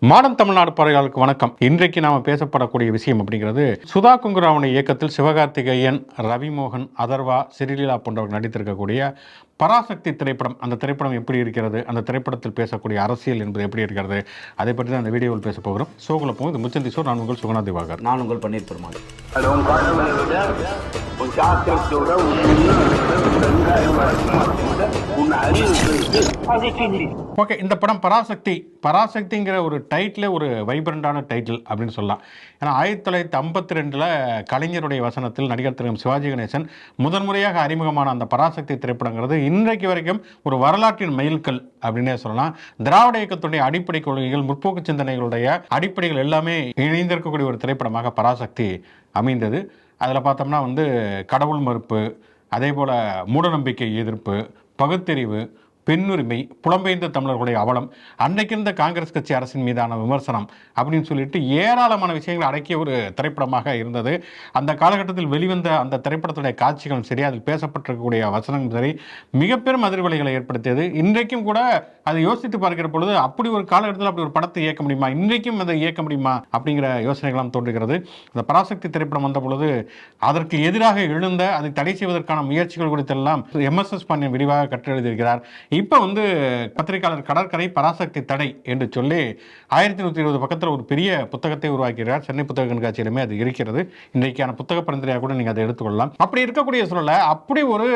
Modern Tamil Nadu பார்வையாளருக்கு வணக்கம். இன்றைக்கு நாம பேசப்படக்கூடிய விஷயம் அப்படிங்கிறது சுதா குங்குராவணி இயக்கத்தில் சிவகார்த்திகேயன், ரவிமோகன், அதர்வா, சிறிலீலா போன்றவர்கள் நடித்திருக்கக்கூடிய பராசக்தி திரைப்படம். அந்த திரைப்படம் எப்படி இருக்கிறது, அந்த திரைப்படத்தில் பேசக்கூடிய அரசியல் என்பது எப்படி இருக்கிறது, அதை பற்றி தான் அந்த வீடியோவில் பேச போகிறோம். ஷோக்குள்ள போகும். இது முச்சந்தி ஷோ. நான் உங்கள் சுகுணா திவாகர். நான் உங்கள் பன்னீர் பெருமாள். ஓகே, இந்த படம் பராசக்தி. பராசக்திங்கிற ஒரு டைட்டில் ஒரு வைப்ரண்டான டைட்டில் அப்படின்னு சொல்லலாம். ஏன்னா 1952 கலைஞருடைய வசனத்தில் நடிகர் திரு சிவாஜி கணேசன் முதன்முறையாக அறிமுகமான அந்த பராசக்தி திரைப்படங்கிறது இன்றைக்கு வரைக்கும் ஒரு வரலாற்றின் மைல்கல் அப்படின்னே சொல்லலாம். திராவிட இயக்கத்துடைய அடிப்படை கொள்கைகள், முற்போக்கு சிந்தனைகளுடைய அடிப்படைகள் எல்லாமே இணைந்திருக்கக்கூடிய ஒரு திரைப்படமாக பராசக்தி அமைந்தது. அதில் பார்த்தோம்னா கடவுள் மறுப்பு, அதே போல் மூடநம்பிக்கை எதிர்ப்பு, பகுத்தறிவு, பெண்ணுரிமை, புலம்பெயர்ந்த தமிழர்களுடைய அவலம், அன்றைக்கு இருந்த காங்கிரஸ் கட்சி அரசின் மீதான விமர்சனம் அப்படின்னு சொல்லிட்டு ஏராளமான விஷயங்களை அடக்கிய ஒரு திரைப்படமாக இருந்தது. அந்த காலகட்டத்தில் வெளிவந்த அந்த திரைப்படத்துடைய காட்சிகளும் சரி, அதில் பேசப்பட்டிருக்கக்கூடிய வசனங்களும் சரி, மிக பெரும் அதிர்வலைகளை ஏற்படுத்தியது. இன்றைக்கும் கூட அதை யோசித்து பார்க்கிற பொழுது அப்படி ஒரு காலகட்டத்தில் அப்படி ஒரு படத்தை இயக்க முடியுமா, இன்றைக்கும் அதை இயக்க முடியுமா அப்படிங்கிற யோசனைகளாம் தோன்றுகிறது. அந்த பராசக்தி திரைப்படம் வந்த பொழுது அதற்கு எதிராக எழுந்த, அதை தடை செய்வதற்கான முயற்சிகள் குறித்தெல்லாம் எம்எஸ்எஸ் பாண்டியன் விரிவாக கற்றெழுதியிருக்கிறார். இப்போ பத்திரிகையாளர் கடற்கரை பராசக்தி தடை என்று சொல்லி 1120 பக்கத்தில் ஒரு பெரிய புத்தகத்தை உருவாக்கிறார். சென்னை புத்தக கண்காட்சியிலுமே அது இருக்கிறது. இன்றைக்கான புத்தக பரிந்துரையாக கூட நீங்கள் அதை எடுத்துக்கொள்ளலாம். அப்படி இருக்கக்கூடிய சூழலை அப்படி ஒரு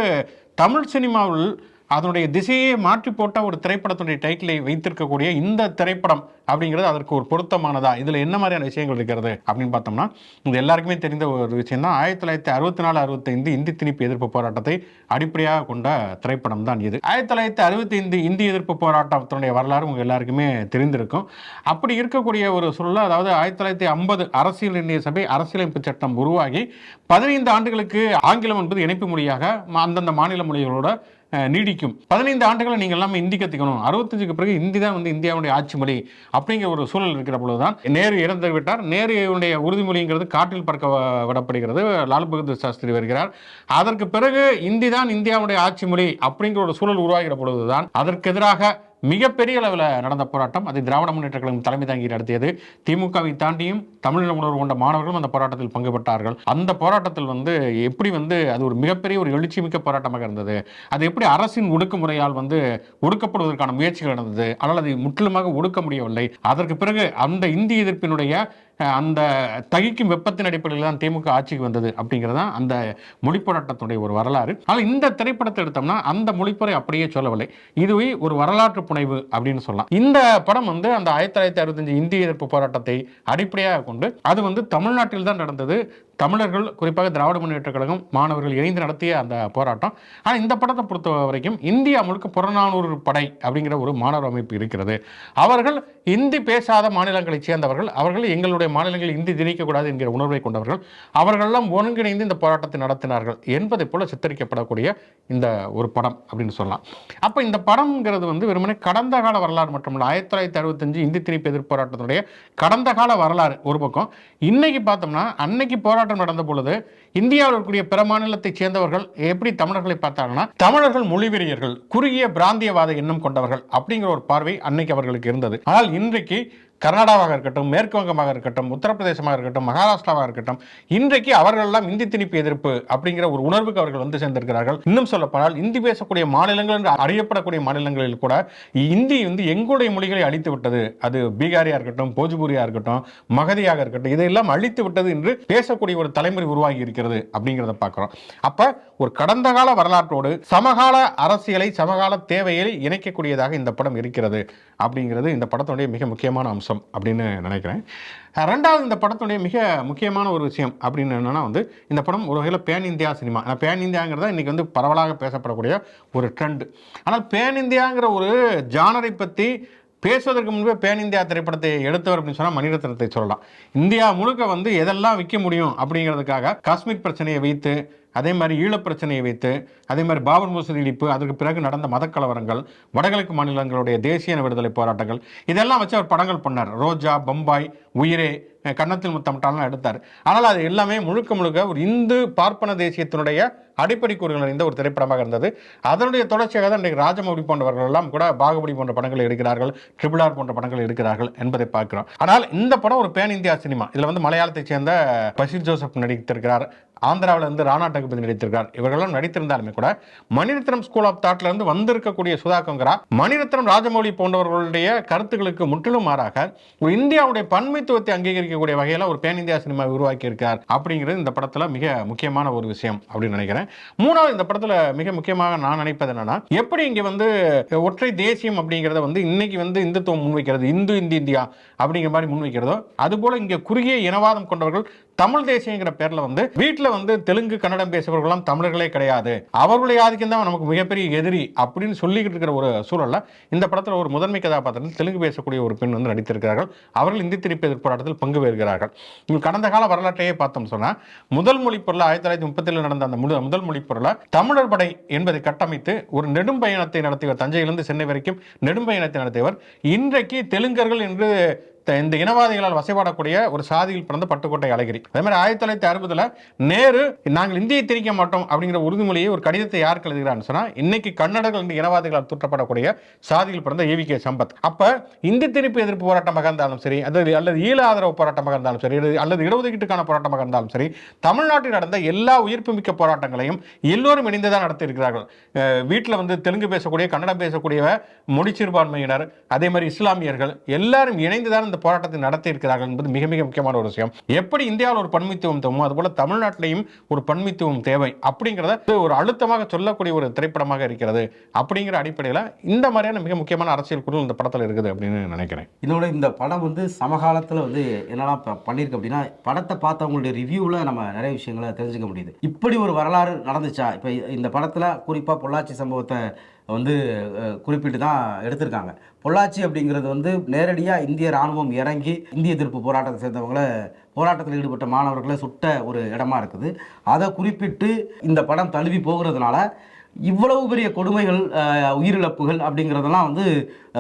தமிழ் சினிமாவில் அதனுடைய திசையை மாற்றி போட்ட ஒரு திரைப்படத்துடைய டைட்டிலை வைத்திருக்கக்கூடிய இந்த திரைப்படம் அப்படிங்கிறது அதற்கு ஒரு பொருத்தமானதா, இதில் என்ன மாதிரியான விஷயங்கள் இருக்கிறது அப்படின்னு பார்த்தோம்னா, இது எல்லாருக்குமே தெரிந்த ஒரு விஷயம் தான். 1964-65 இந்தி திணிப்பு எதிர்ப்பு போராட்டத்தை அடிப்படையாக கொண்ட திரைப்படம் தான் இது. 1965 இந்தி எதிர்ப்பு போராட்டத்தினுடைய வரலாறு உங்கள் எல்லாருக்குமே தெரிந்திருக்கும். அப்படி இருக்கக்கூடிய ஒரு சூழல், அதாவது 1950 அரசியல் நிர்ணய சபை அரசியலமைப்பு சட்டம் உருவாகி 15 ஆண்டுகளுக்கு ஆங்கிலம் என்பது இணைப்பு மொழியாக அந்தந்த மாநில மொழிகளோட நீடிக்கும். 15 ஆண்டுகளை நீங்கள் எல்லாமே இந்தி கற்றுக்கணும். 65க்கு பிறகு இந்தி தான் இந்தியாவுடைய ஆட்சி மொழி அப்படிங்கிற ஒரு சூழல் இருக்கிற பொழுதுதான் நேரு இறந்து விட்டார். நேருடைய உறுதிமொழிங்கிறது காற்றில் பறக்க விடப்படுகிறது. லால் பகதூர் சாஸ்திரி வருகிறார். அதற்கு பிறகு இந்தி தான் இந்தியாவுடைய ஆட்சி மொழி அப்படிங்கிற ஒரு சூழல் உருவாகிற பொழுதுதான் அதற்கு எதிராக மிகப்பெரிய அளவில் நடந்த போராட்டம். அதை திராவிட முன்னேற்ற கழகம் தலைமை தாங்கி நடத்தியது. திமுகவை தாண்டியும் தமிழ் உணர்வு கொண்ட மாணவர்களும் அந்த போராட்டத்தில் பங்கு பெற்றார்கள். அந்த போராட்டத்தில் எப்படி அது ஒரு மிகப்பெரிய ஒரு எழுச்சி மிக்க போராட்டமாக இருந்தது. அது எப்படி அரசின் ஒடுக்குமுறையால் ஒடுக்கப்படுவதற்கான முயற்சிகள் நடந்தது. ஆனால் அதை முற்றிலுமாக ஒடுக்க முடியவில்லை. அதற்கு பிறகு அந்த இந்தி எதிர்ப்பினுடைய அந்த தகிக்கும் வெப்பத்தின் அடிப்படையில் தான் திமுக ஆட்சிக்கு வந்தது அப்படிங்கிறதா அந்த மொழி போராட்டத்துடைய ஒரு வரலாறு. ஆனால் இந்த திரைப்படத்தை எடுத்தோம்னா அந்த மொழிப்பொறை அப்படியே சொல்லவில்லை. இதுவே ஒரு வரலாற்று புனைவு அப்படின்னு சொல்லலாம். இந்த படம் அந்த 1965 இந்திய எதிர்ப்பு போராட்டத்தை அடிப்படையாக கொண்டு அது தமிழ்நாட்டில் தான் நடந்தது. தமிழர்கள், குறிப்பாக திராவிட முன்னேற்ற கழகம் மாணவர்கள் இணைந்து நடத்திய அந்த போராட்டம். ஆனால் இந்த படத்தை பொறுத்த வரைக்கும் இந்தியா முழுக்க புறநானூறு படை அப்படிங்கிற ஒரு மாணவர் அமைப்பு இருக்கிறது. அவர்கள் இந்தி பேசாத மாநிலங்களைச் சேர்ந்தவர்கள். அவர்கள் எங்களுடைய மாநிலங்களில் இந்தி திணிக்கக்கூடாது என்கிற உணர்வை கொண்டவர்கள். அவர்களெல்லாம் ஒருங்கிணைந்து இந்த போராட்டத்தை நடத்தினார்கள் என்பதை போல சித்தரிக்கப்படக்கூடிய இந்த ஒரு படம் அப்படின்னு சொல்லலாம். அப்போ இந்த படம்ங்கிறது வெறுமனே கடந்த கால வரலாறு மட்டுமல்ல. 1965 இந்தி திணிப்பு எதிர்ப்பு போராட்டத்தினுடைய கடந்த கால வரலாறு ஒரு பக்கம். இன்னைக்கு பார்த்தோம்னா, அன்னைக்கு போராட்டம் நடந்த பொழுது இந்தியாவில் இருக்கக்கூடிய பிற மாநிலத்தைச் சேர்ந்தவர்கள் எப்படி தமிழர்களை பார்த்தாங்கன்னா, தமிழர்கள் மொழிவெறியர்கள், குறுகிய பிராந்தியவாத எண்ணம் கொண்டவர்கள் அப்படிங்கிற ஒரு பார்வை அன்னைக்கு அவர்களுக்கு இருந்தது. ஆனால் இன்றைக்கு கர்நாடகாவாக இருக்கட்டும், மேற்கு வங்கமாக இருக்கட்டும், உத்தரப்பிரதேசமாக இருக்கட்டும், மகாராஷ்டிராவாக இருக்கட்டும், இன்றைக்கு அவர்கள் எல்லாம் இந்தி திணிப்பு எதிர்ப்பு அப்படிங்கிற ஒரு உணர்வுக்கு அவர்கள் சேர்ந்திருக்கிறார்கள். இன்னும் சொல்லப்போனால் இந்தி பேசக்கூடிய மாநிலங்கள் என்று அறியப்படக்கூடிய மாநிலங்களில் கூட இந்தி எங்களுடைய மொழிகளை அழித்து விட்டது, அது பீகாரியா இருக்கட்டும், போஜ்பூரியா இருக்கட்டும், மகதியாக இருக்கட்டும், இதையெல்லாம் அழித்து விட்டது என்று பேசக்கூடிய ஒரு தலைமுறை உருவாகி இருக்கிறது அப்படிங்கிறத பார்க்கிறோம். அப்ப ஒரு கடந்த கால வரலாற்றோடு சமகால அரசியலை, சமகால தேவையை இணைக்கக்கூடியதாக இந்த படம் இருக்கிறது அப்படிங்கிறது இந்த படத்துடைய மிக முக்கியமான அம்சம் அப்படின்னு நினைக்கிறேன். ரெண்டாவது, இந்த படத்துடைய மிக முக்கியமான ஒரு விஷயம் அப்படின்னு என்னன்னா இந்த படம் ஒரு வகையில் பேன் இந்தியா சினிமா. பேன் இந்தியாங்கிறத இன்னைக்கு பரவலாக பேசப்படக்கூடிய ஒரு ட்ரெண்ட். ஆனால் பேன் இந்தியாங்கிற ஒரு ஜானரை பற்றி பேசுவதற்கு முன்பே பேன் இந்தியா திரைப்படத்தை எடுத்தவர் அப்படின்னு சொன்னால் மணிரத்னத்தை சொல்லலாம். இந்தியா முழுக்க எதெல்லாம் விற்க முடியும் அப்படிங்கிறதுக்காக காஷ்மீர் பிரச்சனையை வைத்து அதே மாதிரி ஈழப்பிரச்சனையை வைத்து, அதே மாதிரி பாபர் மசூதி இடிப்பு, அதற்கு பிறகு நடந்த மதக்கலவரங்கள், வடகிழக்கு மாநிலங்களுடைய தேசிய விடுதலை போராட்டங்கள், இதெல்லாம் வச்சு அவர் படங்கள் பண்ணார். ரோஜா, பம்பாய், உயிரே, கன்னத்தில் முத்தமிட்டாலாம் எடுத்தார். ஆனால் அது எல்லாமே முழுக்க முழுக்க ஒரு இந்து பார்ப்பன தேசியத்தினுடைய அடிப்படை கூறுகள் நிறைந்த ஒரு திரைப்படமாக இருந்தது. அதனுடைய தொடர்ச்சியாக தான் இன்றைக்கு ராஜமௌழி போன்றவர்கள் எல்லாம் கூட பாகுபலி போன்ற படங்கள் எடுக்கிறார்கள், ட்ரிபிள் ஆர் போன்ற படங்கள் எடுக்கிறார்கள் என்பதை பார்க்கிறோம். ஆனால் இந்த படம் ஒரு பேன் இந்தியா சினிமா. இதில் வந்து மலையாளத்தை சேர்ந்த பஷீர் ஜோசப் நடித்திருக்கிறார், ஆந்திராவில் இருந்து ராணா டகுபதி நடித்திருக்கார். இவர்களெல்லாம் நடித்திருந்தாலுமே கூட மணிரத்னம் ஸ்கூல் ஆஃப் தாட்ல இருந்து வந்திருக்கக்கூடிய சுதா கொங்கரா, மணிரத்னம், ராஜமௌழி போன்றவர்களுடைய கருத்துக்களுக்கு முற்றிலும் மாறாக ஒரு இந்தியாவுடைய பன்மைத்துவத்தை அங்கீகரிக்கக்கூடிய வகையில் ஒரு பேன் இந்தியா சினிமா உருவாக்கி இருக்கார் அப்படிங்கிறது இந்த படத்துல மிக முக்கியமான ஒரு விஷயம் அப்படின்னு நினைக்கிறேன். மூணாவது, இந்த படத்துல மிக முக்கியமாக நான் நினைப்பது என்னன்னா, எப்படி இங்க வந்து ஒற்றை தேசியம் அப்படிங்கிறத வந்து இன்னைக்கு வந்து இந்துத்துவம் முன்வைக்கிறது, இந்து இந்தியா அப்படிங்கிற மாதிரி முன்வைக்கிறதோ, அதுபோல இங்க குறுகிய இனவாதம் கொண்டவர்கள் தமிழ் தேசியங்கிற பேர்ல வந்து வீட்டுல வந்து தெலுங்கு, கன்னடம் பேசுபவர்களாம் தமிழர்களே கிடையாது, அவர்களுடைய ஆதிக்கம் தான் நமக்கு மிகப்பெரிய எதிரி அப்படின்னு சொல்லிக்கிட்டு இருக்கிற ஒரு சூழல்ல இந்த படத்துல ஒரு முதன்மை கதாபாத்திரத்தில் தெலுங்கு பேசக்கூடிய ஒரு பெண் வந்து நடித்திருக்கிறார்கள். அவர்கள் இந்தி திணிப்பு எதிர்ப்பு போராட்டத்தில் பங்கு பெறுகிறார்கள். கடந்த கால வரலாற்றையே பார்த்தோம் சொன்னா, முதல் மொழி பொருள் 1937 நடந்த அந்த முதல் மொழி பொருளை தமிழர் படை என்பதை கட்டமைத்து ஒரு நெடும் பயணத்தை நடத்தியவர், தஞ்சையிலிருந்து சென்னை வரைக்கும் நெடும் பயணத்தை நடத்தியவர் இன்றைக்கு தெலுங்கர்கள் என்று இந்த இனவாதிகளால் வசைபாடக்கூடிய ஒரு சாதியில் பிறந்த பட்டுக்கோட்டை அழகிரி. அதே மாதிரி 1960 நேரு நாங்கள் இந்தியை திணிக்க மாட்டோம் அப்படிங்கிற உறுதிமொழியை ஒரு கடிதத்தை யாருக்கு எழுதுகிறான்னு சொன்னா, இன்னைக்கு கன்னடர்கள் இந்த இனவாதிகளால் தூற்றப்படக்கூடிய சாதியில் பிறந்த ஏவிகே சம்பத். அப்ப இந்தி திணிப்பு எதிர்ப்பு போராட்டமாக இருந்தாலும் சரி, அல்லது ஈழ ஆதரவு போராட்டமாக இருந்தாலும் சரி, அல்லது இடஒதுக்கீட்டுக்கான போராட்டமாக இருந்தாலும் சரி, தமிழ்நாட்டில் நடந்த எல்லா உயிர்ப்புமிக்க போராட்டங்களையும் எல்லோரும் இணைந்துதான் நடத்தியிருக்கிறார்கள். வீட்டில் வந்து தெலுங்கு பேசக்கூடிய, கன்னடம் பேசக்கூடிய மொழி சிறுபான்மையினர், அதே மாதிரி இஸ்லாமியர்கள் எல்லாரும் இணைந்துதான் இந்த போராட்டத்தை நடத்தி இருக்கிறார்கள் என்பது மிக மிக முக்கியமான ஒரு விஷயம். எப்படி இந்தியாவில் ஒரு பன்மைத்துவம் தேவை, அதுபோல தமிழ்நாட்டிலையும் ஒரு பன்மைத்துவம் தேவை அப்படிங்கிறத ஒரு அழுத்தமாக சொல்லக்கூடிய ஒரு திரைப்படமாக இருக்கிறது. அப்படிங்கிற அடிப்படையில் இந்த மாதிரியான மிக முக்கியமான அரசியல் குரல் இந்த படத்தில் இருக்குது அப்படின்னு நினைக்கிறேன். இதோட இந்த படம் வந்து சமகாலத்தில் வந்து என்னெல்லாம் பண்ணியிருக்கு அப்படின்னா, படத்தை பார்த்தவங்களுடைய ரிவ்யூவில் நம்ம நிறைய விஷயங்களை தெரிஞ்சுக்க முடியுது. இப்படி ஒரு வரலாறு நடந்துச்சா? இப்போ இந்த படத்தில் குறிப்பாக பொள்ளாச்சி சம்பவத்தை வந்து குறிப்பிட்டு தான் எடுத்திருக்காங்க. பொள்ளாச்சி அப்படிங்கிறது வந்து நேரடியாக இந்திய ராணுவம் இறங்கி இந்திய எதிர்ப்பு போராட்டத்தை சேர்ந்தவங்களை, போராட்டத்தில் ஈடுபட்ட மாணவர்களை சுட்ட ஒரு இடமா இருக்குது. அதை குறிப்பிட்டு இந்த படம் தழுவி போகிறதுனால இவ்வளவு பெரிய கொடுமைகள், உயிரிழப்புகள் அப்படிங்கிறதெல்லாம் வந்து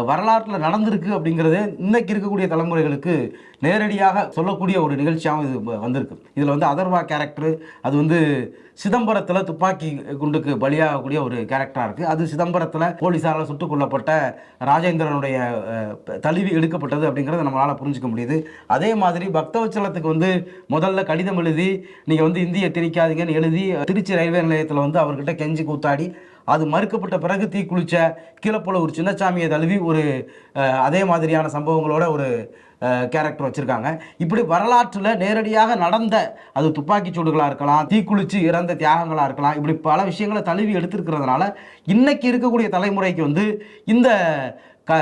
வரலாற்றில் நடந்திருக்கு அப்படிங்கிறது இன்னைக்கு இருக்கக்கூடிய தலைமுறைகளுக்கு நேரடியாக சொல்லக்கூடிய ஒரு நிகழ்ச்சியாகவும் இது வந்திருக்கு. இதில் வந்து அதர்வா கேரக்டரு, அது வந்து சிதம்பரத்தில் துப்பாக்கி குண்டுக்கு பலியாகக்கூடிய ஒரு கேரக்டராக இருக்குது. அது சிதம்பரத்தில் போலீஸாரால் சுட்டுக் கொல்லப்பட்ட ராஜேந்திரனுடைய தழுவி எடுக்கப்பட்டது அப்படிங்கிறத நம்மளால் புரிஞ்சுக்க முடியுது. அதே மாதிரி பக்தவச்சலத்துக்கு வந்து முதல்ல கடிதம் எழுதி நீங்கள் வந்து இந்தியை திணிக்காதீங்கன்னு எழுதி திருச்சி ரயில்வே நிலையத்தில் வந்து அவர்கிட்ட கெஞ்சி கூத்தாடி அது மறுக்கப்பட்ட பிறகு தீக்குளிச்ச கீழப்போல ஒரு சின்னசாமியை தழுவி ஒரு அதே மாதிரியான சம்பவங்களோட ஒரு கேரக்டர் வச்சுருக்காங்க. இப்படி வரலாற்றில் நேரடியாக நடந்த, அது துப்பாக்கி சூடுகளாக இருக்கலாம், தீக்குளிச்சு இறந்த தியாகங்களாக இருக்கலாம், இப்படி பல விஷயங்களை தழுவி எடுத்திருக்கிறதுனால இன்னைக்கு இருக்கக்கூடிய தலைமுறைக்கு வந்து இந்த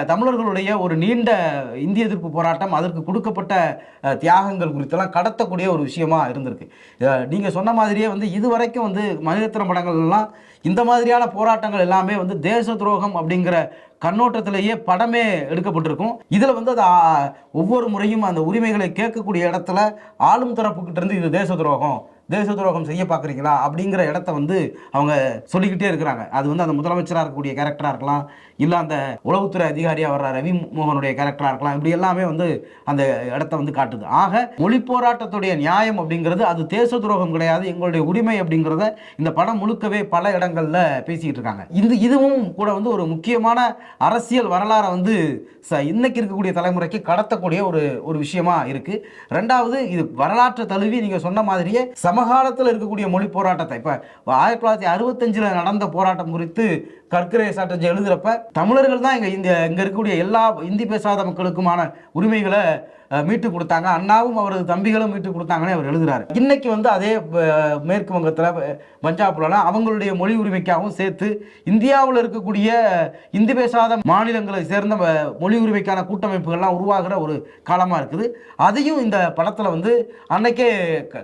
தமிழர்களுடைய ஒரு நீண்ட இந்திய எதிர்ப்பு போராட்டம், அதற்கு கொடுக்கப்பட்ட தியாகங்கள் குறித்தெல்லாம் கடத்தக்கூடிய ஒரு விஷயமா இருந்திருக்கு. நீங்கள் சொன்ன மாதிரியே வந்து இதுவரைக்கும் வந்து மணிரத்னம் படங்கள்லாம் இந்த மாதிரியான போராட்டங்கள் எல்லாமே வந்து தேச துரோகம் அப்படிங்கிற கண்ணோட்டத்திலேயே படமே எடுக்கப்பட்டிருக்கும். இதில் வந்து அது ஒவ்வொரு முறையும் அந்த உரிமைகளை கேட்கக்கூடிய இடத்துல ஆளும் தரப்புக்கிட்ட இருந்து இது தேச துரோகம் செய்ய பார்க்குறீங்களா அப்படிங்கிற இடத்த வந்து அவங்க சொல்லிக்கிட்டே இருக்கிறாங்க. அது வந்து அந்த முதலமைச்சராக இருக்கக்கூடிய கேரக்டராக இருக்கலாம், இல்லை அந்த உளவுத்துறை அதிகாரியாக வர்ற ரவி மோகனுடைய கேரக்டராக இருக்கலாம். இப்படி எல்லாமே வந்து அந்த இடத்த வந்து காட்டுது. ஆக மொழி போராட்டத்துடைய நியாயம் அப்படிங்கிறது அது தேச துரோகம் கிடையாது, எங்களுடைய உரிமை அப்படிங்கிறத இந்த படம் முழுக்கவே பல இடங்களில் பேசிக்கிட்டு இருக்காங்க. இதுவும் கூட வந்து ஒரு முக்கியமான அரசியல் வரலாறை வந்து இன்னைக்கு இருக்கக்கூடிய தலைமுறைக்கு கடத்தக்கூடிய ஒரு விஷயமா இருக்கு. ரெண்டாவது, இது வரலாற்றை தழுவி நீங்கள் சொன்ன மாதிரியே சமகாலத்தில் இருக்கக்கூடிய மொழி போராட்டத்தை, இப்போ 1965 நடந்த போராட்டம் குறித்து கற்கரை சாட்டர்ஜி எழுதுறப்ப தமிழர்கள் தான் இங்கே இருக்கக்கூடிய எல்லா இந்தி பேசாத மக்களுக்குமான உரிமைகளை மீட்டு கொடுத்தாங்க, அண்ணாவும் அவரது தம்பிகளும் மீட்டு கொடுத்தாங்கன்னு அவர் எழுதுறாரு. இன்னைக்கு வந்து அதே மேற்கு வங்கத்தில், பஞ்சாப்லாம் அவங்களுடைய மொழி உரிமைக்காகவும் சேர்த்து இந்தியாவில் இருக்கக்கூடிய இந்தி பேசாத மாநிலங்களை சேர்ந்த மொழி உரிமைக்கான கூட்டமைப்புகள்லாம் உருவாகிற ஒரு காலமாக இருக்குது. அதையும் இந்த படத்தில் வந்து அன்னைக்கே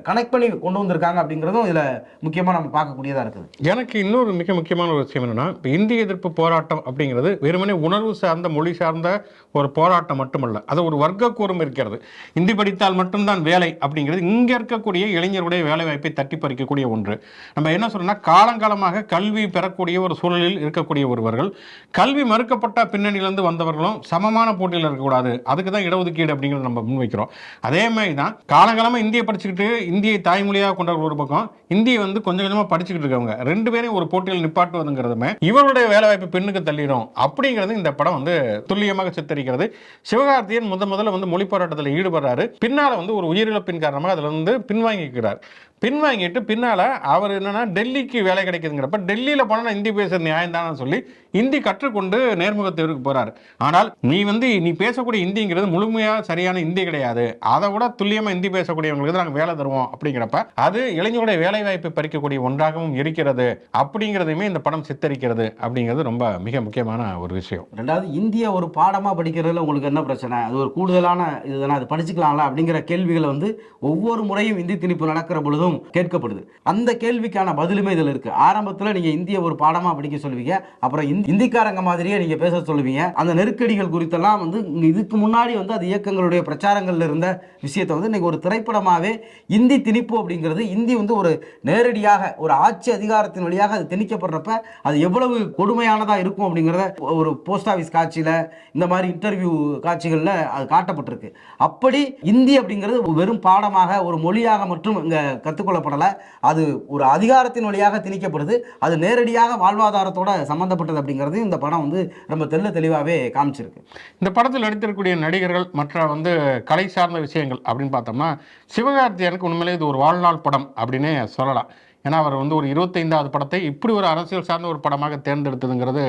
கனெக்ட் பண்ணி கொண்டு வந்திருக்காங்க அப்படிங்கிறதும் இதில் முக்கியமாக நம்ம பார்க்கக்கூடியதாக இருக்குது. எனக்கு இன்னொரு மிக முக்கியமான ஒரு விஷயம் என்னன்னா, இப்போ இந்திய எதிர்ப்பு போராட்டம் அப்படிங்கிறது வெறுமனே உணர்வு சார்ந்த மொழி சார்ந்த ஒரு போராட்டம் மட்டுமல்ல, அது ஒரு வர்க்க கூறும் இருக்கிறது. இந்தி படித்தால் மட்டும்தான் வேலை அப்படிங்கிறது இங்கே இருக்கக்கூடிய இளைஞருடைய வேலை வாய்ப்பை தட்டி பறிக்கக்கூடிய ஒன்று. நம்ம என்ன சொல்றோம்னா, காலங்காலமாக கல்வி பெறக்கூடிய ஒரு சூழலில் இருக்கக்கூடிய ஒருவர்கள் கல்வி மறுக்கப்பட்ட பின்னணியிலிருந்து வந்தவர்களும் சமமான போட்டியில் இருக்கக்கூடாது, அதுக்கு தான் இடஒதுக்கீடு அப்படிங்கிறத நம்ம முன்வைக்கிறோம். அதே மாதிரி தான் காலங்காலமாக இந்தியை படிச்சுக்கிட்டு இந்தியை தாய்மொழியாக கொண்ட ஒரு பக்கம் இந்தியை வந்து கொஞ்சம் கொஞ்சமாக படிச்சுக்கிட்டு இருக்கவங்க ரெண்டு பேரையும் ஒரு போட்டியில் நிப்பாட்டுவதுங்கிறதுமே இவருடைய வேலை வாய்ப்பு பெண்ணுக்கு தள்ளிடும் அப்படிங்கிறது இந்த படம் வந்து துல்லியமாக சித்தரிக்கிறது. சிவகார்த்தியன் முதல்ல வந்து மொழி போராட்டத்தில் ஈடுபடுறாரு, பின்னால வந்து ஒரு உயிரிழப்பின் காரணமாக அதுல இருந்து பின்வாங்கிக்கிறார். பின்வாங்கிட்டு பின்னால அவர் என்னன்னா டெல்லிக்கு வேலை கிடைக்குதுங்கிறப்ப டெல்லியில போனா இந்தி பேசுற நியாயம் தான் சொல்லி இந்தி கற்றுக்கொண்டு நேர்முக தேர்வுக்கு போறாரு. ஆனால் நீ பேசக்கூடிய இந்திங்கிறது முழுமையா சரியான இந்தி கிடையாது, அதை விட துல்லியமா இந்தி பேசக்கூடியவங்களுக்கு நாங்கள் வேலை தருவோம் அப்படிங்கிறப்ப அது இளைஞருடைய வேலை வாய்ப்பை பறிக்கக்கூடிய ஒன்றாகவும் இருக்கிறது அப்படிங்கிறதையுமே இந்த படம் சித்தரிக்கிறது அப்படிங்கிறது ரொம்ப மிக முக்கியமான ஒரு விஷயம். ரெண்டாவது, இந்திய ஒரு பாடமா படிக்கிறதுல உங்களுக்கு என்ன பிரச்சனை, அது ஒரு கூடுதலான இதுதானே, அது படிச்சுக்கலாம்ல அப்படிங்கிற கேள்விகளை வந்து ஒவ்வொரு முறையும் இந்தி திணிப்பு நடக்கிற பொழுதும் கேட்கப்படுது. அந்த கேள்விக்கான பதிலுமே இதுல இருக்கு. ஆரம்பத்துல நீங்க இந்திய ஒரு பாடமா படிக்க சொல்லுவீங்க, அப்புறம் இந்திக்காரங்க மாதிரியே நீங்க பேச சொல்லுவீங்க. அந்த நெருக்கடிகள் குறித்தெல்லாம் வந்து இதுக்கு முன்னாடி வந்து அது இயக்கங்களுடைய பிரச்சாரங்கள்ல இருந்த விஷயத்தை வந்து நீங்க ஒரு திரைப்படமாவே இந்தி திணிப்பு அப்படிங்கிறது, இந்தி வந்து ஒரு நேரடியாக ஒரு ஆட்சி அதிகாரத்தின் வழியாக அது திணிக்கப்படுறப்ப அது எவ்வளவு கொடுமையானதா இருக்கும் அப்படிங்கிறத ஒரு போஸ்ட் ஆஃபீஸ் காட்சியில இந்த மாதிரி இன்டர்வியூ காட்சிகள்ல அது காட்டப்பட்டிருக்கு. அப்படி இந்தி அப்படிங்கிறது வெறும் பாடமாக ஒரு மொழியாக மட்டும் இங்க கற்றுக்கொள்ளப்படலை, அது ஒரு அதிகாரத்தின் வழியாக திணிக்கப்படுது, அது நேரடியாக வாழ்வாதாரத்தோட சம்பந்தப்பட்டது அப்படிங்கிறது இந்த படம் வந்து ரொம்ப தெளிவாகவே காமிச்சிருக்கு. இந்த படத்தில் நடித்திருக்கக்கூடிய நடிகர்கள் மற்ற வந்து கலை சார்ந்த விஷயங்கள் அப்படின்னு பார்த்தோம்னா, சிவகார்த்தியனுக்கு உண்மையிலே இது ஒரு வாழ்நாள் படம் அப்படின்னே சொல்லலாம். ஏன்னா அவர் வந்து ஒரு 25வது படத்தை இப்படி ஒரு அரசியல் சார்ந்த ஒரு படமாக தேர்ந்தெடுத்ததுங்கிறது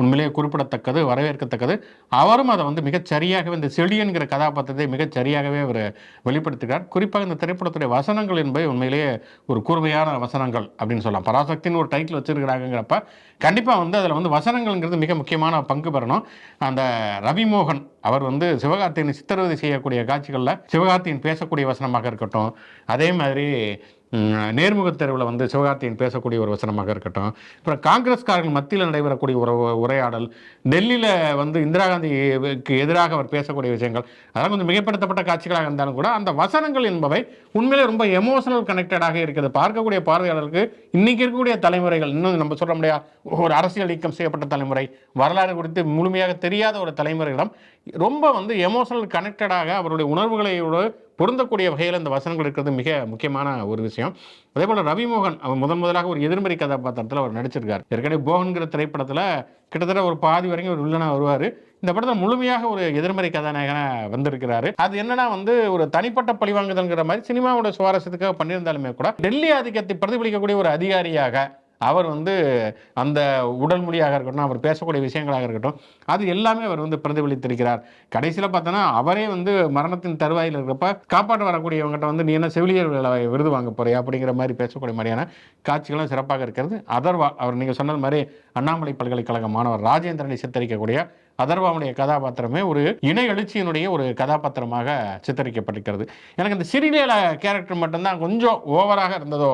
உண்மையிலேயே குறிப்பிடத்தக்கது, வரவேற்கத்தக்கது. அவரும் அதை வந்து மிகச்சரியாகவே இந்த செழியன்கிற கதாபாத்திரத்தை மிகச்சரியாகவே அவர் வெளிப்படுத்துகிறார். குறிப்பாக இந்த திரைப்படத்துடைய வசனங்கள் என்பது உண்மையிலேயே ஒரு கூர்மையான வசனங்கள் அப்படின்னு சொல்லலாம். பராசக்தின்னு ஒரு டைட்டில் வச்சிருக்கிறாங்கிறப்ப கண்டிப்பாக வந்து அதில் வந்து வசனங்கள்ங்கிறது மிக முக்கியமான பங்கு பெறணும். அந்த ரவிமோகன் அவர் வந்து சிவகார்த்தியனை சித்திரவதை செய்யக்கூடிய காட்சிகளில் சிவகார்த்தியன் பேசக்கூடிய வசனமாக இருக்கட்டும், அதே மாதிரி நேர்முக தேர்வில் வந்து சிவகார்த்தியன் பேசக்கூடிய ஒரு வசனமாக இருக்கட்டும், அப்புறம் காங்கிரஸ்காரர்கள் மத்தியில் நடைபெறக்கூடிய ஒரு உரையாடல், டெல்லியில் வந்து இந்திரா காந்திக்கு எதிராக அவர் பேசக்கூடிய விஷயங்கள், அதெல்லாம் கொஞ்சம் மிகப்படுத்தப்பட்ட காட்சிகளாக இருந்தாலும் கூட அந்த வசனங்கள் என்பவை உண்மையிலே ரொம்ப எமோஷனல் கனெக்டடாக இருக்குது. பார்க்கக்கூடிய பார்வையாளர்களுக்கு இன்றைக்கி இருக்கக்கூடிய தலைமுறைகள், இன்னும் நம்ம சொல்ல முடியாது ஒரு அரசியல் நீக்கம் செய்யப்பட்ட தலைமுறை, வரலாறு குறித்து முழுமையாக தெரியாத ஒரு தலைமுறையிடம் ரொம்ப வந்து எமோஷனல் கனெக்டடாக அவருடைய உணர்வுகளோடு பொருந்தக்கூடிய வகையில் இந்த வசனங்கள் இருக்கிறது மிக முக்கியமான ஒரு விஷயம். அதே போல் ரவிமோகன் அவர் முதலாக ஒரு எதிர்மறை கதாபாத்திரத்தில் அவர் நடிச்சிருக்கார். ஏற்கனவே போகன்கிற திரைப்படத்தில் கிட்டத்தட்ட ஒரு பாதி வரைக்கும் ஒரு வில்லனாக வருவார். இந்த படத்தில் முழுமையாக ஒரு எதிர்மறை கதாநாயகனாக வந்திருக்கிறாரு. அது என்னன்னா வந்து ஒரு தனிப்பட்ட பழிவாங்குதல்ங்கிற மாதிரி சினிமாவோட சுவாரஸ்யத்துக்காக பண்ணியிருந்தாலுமே கூட டெல்லி ஆதிக்கத்தை பிரதிபலிக்கக்கூடிய ஒரு அதிகாரியாக அவர் வந்து அந்த உடல் மொழியாக இருக்கட்டும், அவர் பேசக்கூடிய விஷயங்களாக இருக்கட்டும், அது எல்லாமே அவர் வந்து பிரதிபலித்திருக்கிறார். கடைசியில் பார்த்தோன்னா அவரே வந்து மரணத்தின் தருவாயில் இருக்கிறப்ப காப்பாற்ற வரக்கூடியவங்ககிட்ட வந்து நீ என்ன செவிலியர் விருது வாங்க போறியா அப்படிங்கிற மாதிரி பேசக்கூடிய மாதிரியான காட்சிகளும் சிறப்பாக இருக்கிறது. அதர்வா அவர் நீங்கள் சொன்னது மாதிரி அண்ணாமலை பல்கலைக்கழக மாணவர் ராஜேந்திரனை சித்தரிக்கக்கூடிய அதர்வாவுடைய கதாபாத்திரமே ஒரு இணை எழுச்சியினுடைய ஒரு கதாபாத்திரமாக சித்தரிக்கப்பட்டிருக்கிறது. எனக்கு இந்த சிறிலேல கேரக்டர் மட்டும்தான் கொஞ்சம் ஓவராக இருந்ததோ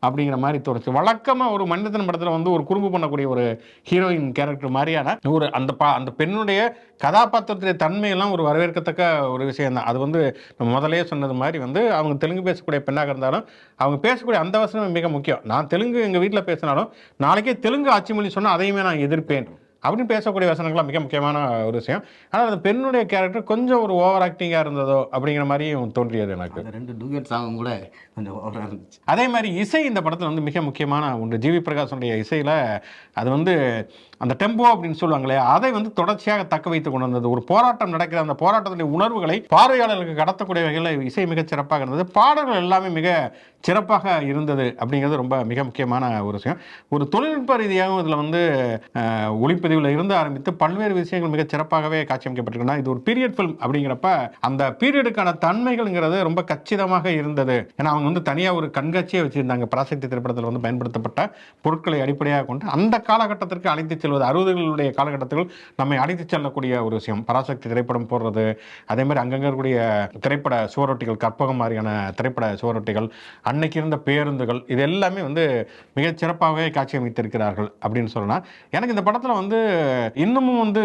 அப்படிங்கிற மாதிரி தோணுச்சு. வழக்கமாக ஒரு மனிதன் படத்தில் வந்து ஒரு குறும்பு பண்ணக்கூடிய ஒரு ஹீரோயின் கேரக்டர் மாதிரியான ஒரு அந்த பெண்ணுடைய கதாபாத்திரத்துடைய தன்மையெல்லாம் ஒரு வரவேற்கத்தக்க ஒரு விஷயம் தான். அது வந்து நம்ம முதலே சொன்னது மாதிரி வந்து அவங்க தெலுங்கு பேசக்கூடிய பெண்ணாக இருந்தாலும் அவங்க பேசக்கூடிய அந்த வசனம் மிக முக்கியம். நான் தெலுங்கு எங்கள் வீட்டில் பேசினாலும் நாளைக்கே தெலுங்கு ஆட்சி மொழி சொன்னால் அதையுமே நான் எதிர்ப்பேன் அப்படின்னு பேசக்கூடிய வசனங்கள்லாம் மிக முக்கியமான ஒரு விஷயம். ஆனால் அந்த பெண்ணுடைய கேரக்டர் கொஞ்சம் ஒரு ஓவர் ஆக்டிங்காக இருந்ததோ அப்படிங்கிற மாதிரியும் தோன்றியது எனக்கு. 2 டூயட் சாங் கூட கொஞ்சம் ஓவராக இருந்துச்சு. அதே மாதிரி இசை இந்த படத்தில் வந்து மிக முக்கியமான ஒன்று. ஜிவி பிரகாஷனுடைய இசையில் அது வந்து அந்த டெம்போ அப்படின்னு சொல்லுவாங்களே அதை வந்து தொடர்ச்சியாக தக்க வைத்து கொண்டு வந்தது. ஒரு போராட்டம் நடக்கிற அந்த போராட்டத்துடைய உணர்வுகளை பார்வையாளர்களுக்கு கடத்தக்கூடிய வகையில் இசை மிகச் சிறப்பாக இருந்தது. பாடல்கள் எல்லாமே மிக சிறப்பாக இருந்தது அப்படிங்கிறது ரொம்ப மிக முக்கியமான ஒரு விஷயம். ஒரு தொழில்நுட்ப ரீதியாகவும் இதில் வந்து ஒளிப்பதிவு பதிவில் இருந்து ஆரம்பித்து பல்வேறு விஷயங்கள் மிக சிறப்பாகவே காட்சியமைக்கப்பட்டிருக்குன்னா இது ஒரு பீரியட் ஃபிலிம் அப்படிங்கிறப்ப அந்த பீரியடுக்கான தன்மைகள்ங்கிறது ரொம்ப கச்சிதமாக இருந்தது. ஏன்னா அவங்க வந்து தனியாக ஒரு கண்காட்சியை வச்சிருந்தாங்க. பராசக்தி திரைப்படத்தில் வந்து பயன்படுத்தப்பட்ட பொருட்களை அடிப்படையாக கொண்டு அந்த காலகட்டத்திற்கு அழைத்து செல்வது 60களுடைய காலகட்டத்தில் நம்மை அழைத்து செல்லக்கூடிய ஒரு விஷயம். பராசக்தி திரைப்படம் போடுறது, அதே மாதிரி அங்கங்கே இருக்கக்கூடிய திரைப்பட சுவரொட்டிகள், கற்பகம் மாதிரியான திரைப்பட சுவரொட்டிகள், அன்னைக்கு இருந்த பேருந்துகள், இது எல்லாமே வந்து மிக சிறப்பாகவே காட்சி அமைத்திருக்கிறார்கள் அப்படின்னு சொல்லலாம். எனக்கு இந்த படத்தில் வந்து இன்னமும் வந்து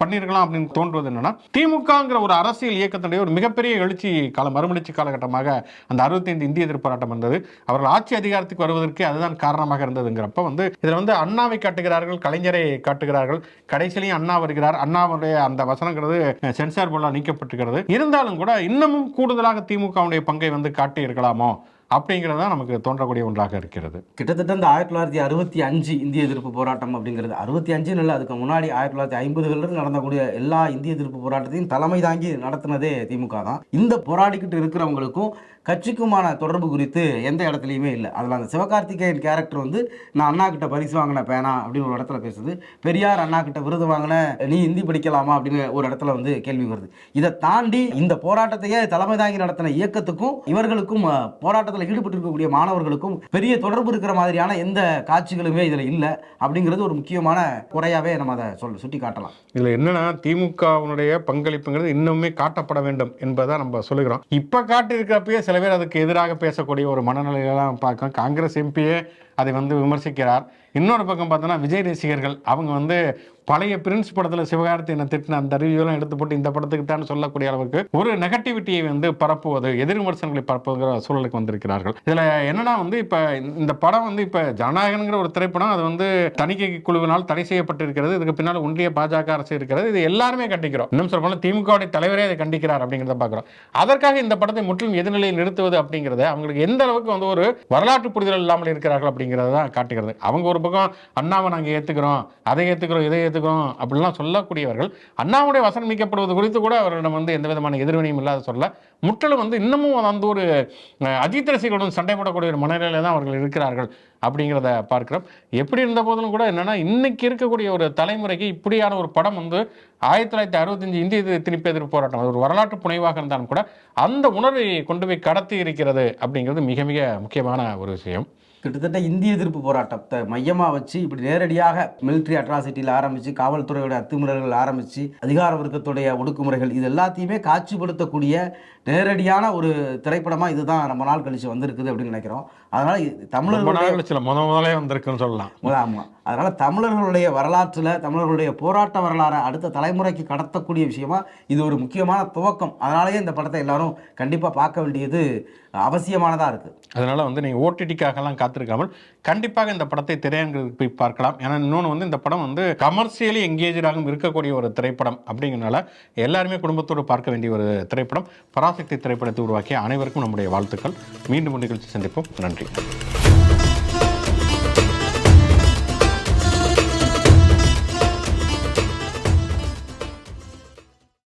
பண்ணியிருக்கலாம் அப்படின்னு தோன்றுவது என்னன்னா, திமுகங்கிற ஒரு அரசியல் இயக்கத்தினுடைய ஒரு மிகப்பெரிய எழுச்சி காலம், மறுமலர்ச்சி காலகட்டமாக அந்த 65 இந்திய எதிர்ப்பு போராட்டம் வந்தது. அவர்கள் ஆட்சி அதிகாரத்துக்கு வருவதற்கு அதுதான் காரணமாக இருந்ததுங்கிறப்ப வந்து இதில் வந்து அண்ணாவை காட்டுகிறார்கள், கலைஞரை காட்டுகிறார்கள், கடைசியிலையும் அண்ணா வருகிறார். அண்ணாவுடைய அந்த வசனங்கிறது சென்சார் போர்டால் நீக்கப்பட்டிருக்கிறது. இருந்தாலும் கூட இன்னமும் கூடுதலாக திமுகவுடைய பங்கை வந்து காட்டி இருக்கலாமோ அப்படிங்கிறது தான் நமக்கு தோன்றக்கூடிய ஒன்றாக இருக்கிறது. கிட்டத்தட்ட இந்த 1965 இந்திய எதிர்ப்பு போராட்டம் அப்படிங்கிறது 65 இல்லை, அதுக்கு முன்னாடி 1950களில் நடந்தக்கூடிய எல்லா இந்திய எதிர்ப்பு போராட்டத்தையும் தலைமை தாங்கி நடத்தினதே திமுக தான். இந்த போராடிக்கிட்டு இருக்கிறவங்களுக்கும் கட்சிக்குமான தொடர்பு குறித்து எந்த இடத்துலையுமே இல்லை. அதில் அந்த சிவகார்த்திகேயன் கேரக்டர் வந்து நான் அண்ணா கிட்ட பரிசு வாங்கின பேனா அப்படின்னு ஒரு இடத்துல பேசுது, பெரியார் அண்ணா கிட்ட விருது வாங்கின நீ ஹிந்தி படிக்கலாமா அப்படின்னு ஒரு இடத்துல வந்து கேள்வி வருது. இதை தாண்டி இந்த போராட்டத்தையே தலைமை தாங்கி நடத்தின இயக்கத்துக்கும் இவர்களுக்கும் போராட்டத்தில் ஈடுபட்டு இருக்கக்கூடிய மாணவர்களுக்கும் பெரிய தொடர்பு இருக்கிற மாதிரியான எந்த காட்சிகளுமே இதில் இல்லை அப்படிங்கிறது ஒரு முக்கியமான குறையாவே நம்ம அதை சுட்டி காட்டலாம். இதில் என்னன்னா, திமுகவுடைய பங்களிப்புங்கிறது இன்னுமே காட்டப்பட வேண்டும் என்பதை நம்ம சொல்லுகிறோம். இப்போ காட்டியிருக்கிறப்பயே சில பேர் அதுக்கு எதிராக பேசக்கூடிய ஒரு மனநிலையெல்லாம் பார்க்கலாம். காங்கிரஸ் எம்பியே அதை வந்து விமர்சிக்கிறார். இன்னொரு பக்கம் பார்த்தோன்னா விஜய் ரசிகர்கள் அவங்க வந்து பழைய பிரின்ஸ் படத்தில் சிவகார்த்தி என்ன திட்டின அந்த ரிவ்யூலாம் எடுத்து போட்டு இந்த படத்துக்கு தான் சொல்லக்கூடிய அளவுக்கு ஒரு நெகட்டிவிட்டியை வந்து பரப்புவது, எதிர் விமர்சனங்களை பரப்புகிற சூழலுக்கு வந்திருக்கிறார்கள். இதில் என்னன்னா வந்து இப்போ இந்த படம் வந்து இப்போ ஜனநாயகங்கிற ஒரு திரைப்படம், அது வந்து தணிக்கை குழுவினால் தடை செய்யப்பட்டிருக்கிறது. இதுக்கு பின்னால் ஒன்றிய பாஜக அரசு இருக்கிறது. இது எல்லாருமே கண்டிக்கிறோம். இன்னும் சொல்ல போனால் திமுகவுடைய தலைவரே அதை கண்டிக்கிறார் அப்படிங்கிறத பார்க்குறோம். அதற்காக இந்த படத்தை முற்றிலும் எதிர்நிலையில் நிறுத்துவது அப்படிங்கிறத அவங்களுக்கு எந்த அளவுக்கு வந்து ஒரு வரலாற்று புரிதல் இல்லாமல் இருக்கிறார்கள் அப்படிங்கிறத தான் காட்டுகிறது. அவங்க ஒரு பக்கம் அண்ணாவை நாங்கள் ஏற்றுக்கிறோம், அதை ஏற்றுக்கிறோம், இதை ஏற்றுக்கிறோம் அப்படிலாம் சொல்லக்கூடியவர்கள் அண்ணாவுடைய வசனம் நீக்கப்படுவது குறித்து கூட அவரிடம் வந்து எந்த விதமான எதிர்வினையும் இல்லாத சொல்ல முற்றிலும் வந்து இன்னமும் அந்த ஒரு அஜித் ரசிகர்களுடன் சண்டை போடக்கூடிய ஒரு மனநிலையில் தான் அவர்கள் இருக்கிறார்கள் அப்படிங்கிறத பார்க்கிறோம். எப்படி இருந்த போதிலும் கூட என்னன்னா, இன்னைக்கு இருக்கக்கூடிய ஒரு தலைமுறைக்கு இப்படியான ஒரு படம் வந்து 1965 இந்திய திணிப்பு எதிர்ப்பு போராட்டம் ஒரு வரலாற்று புனைவாக இருந்தாலும் கூட அந்த உணர்வை கொண்டு போய் கடத்தி இருக்கிறது அப்படிங்கிறது மிக மிக முக்கியமான ஒரு விஷயம். கிட்டத்தட்ட இந்திய எதிர்ப்பு போராட்டத்தை மையமாக வச்சு இப்படி நேரடியாக மிலிட்ரி அட்ராசிட்டியில் ஆரம்பித்து, காவல்துறையோட அத்துமுறைகள் ஆரம்பித்து, அதிகார வர்க்கத்துடைய ஒடுக்குமுறைகள் இது எல்லாத்தையுமே காட்சிப்படுத்தக்கூடிய நேரடியான ஒரு திரைப்படமாக இதுதான் ரொம்ப நாள் கழிச்சு வந்திருக்குது அப்படின்னு நினைக்கிறோம். அதனால் தமிழர்களுடைய முதலே வந்திருக்குன்னு சொல்லலாம். ஆமாம், அதனால் தமிழர்களுடைய வரலாற்றில் தமிழர்களுடைய போராட்ட வரலாறை அடுத்த தலைமுறைக்கு கடத்தக்கூடிய விஷயமா இது ஒரு முக்கியமான துவக்கம். அதனாலேயே இந்த படத்தை எல்லாரும் கண்டிப்பாக பார்க்க வேண்டியது அவசியமானதாக இருக்குது. அதனால் வந்து நீங்கள் ஓடிடிக்காகலாம் காத்திருக்காமல் கண்டிப்பாக இந்த படத்தை திரையரங்குக்கு போய் பார்க்கலாம். ஏன்னா இன்னொன்று வந்து இந்த படம் வந்து கமர்ஷியலி எங்கேஜாகவும் இருக்கக்கூடிய ஒரு திரைப்படம் அப்படிங்கிறனால எல்லாருமே குடும்பத்தோடு பார்க்க வேண்டிய ஒரு திரைப்படம். பராசக்தி திரைப்படத்தை உருவாக்கிய அனைவருக்கும் நம்முடைய வாழ்த்துக்கள். மீண்டும் நிகழ்ச்சி சந்திப்போம். நன்றி.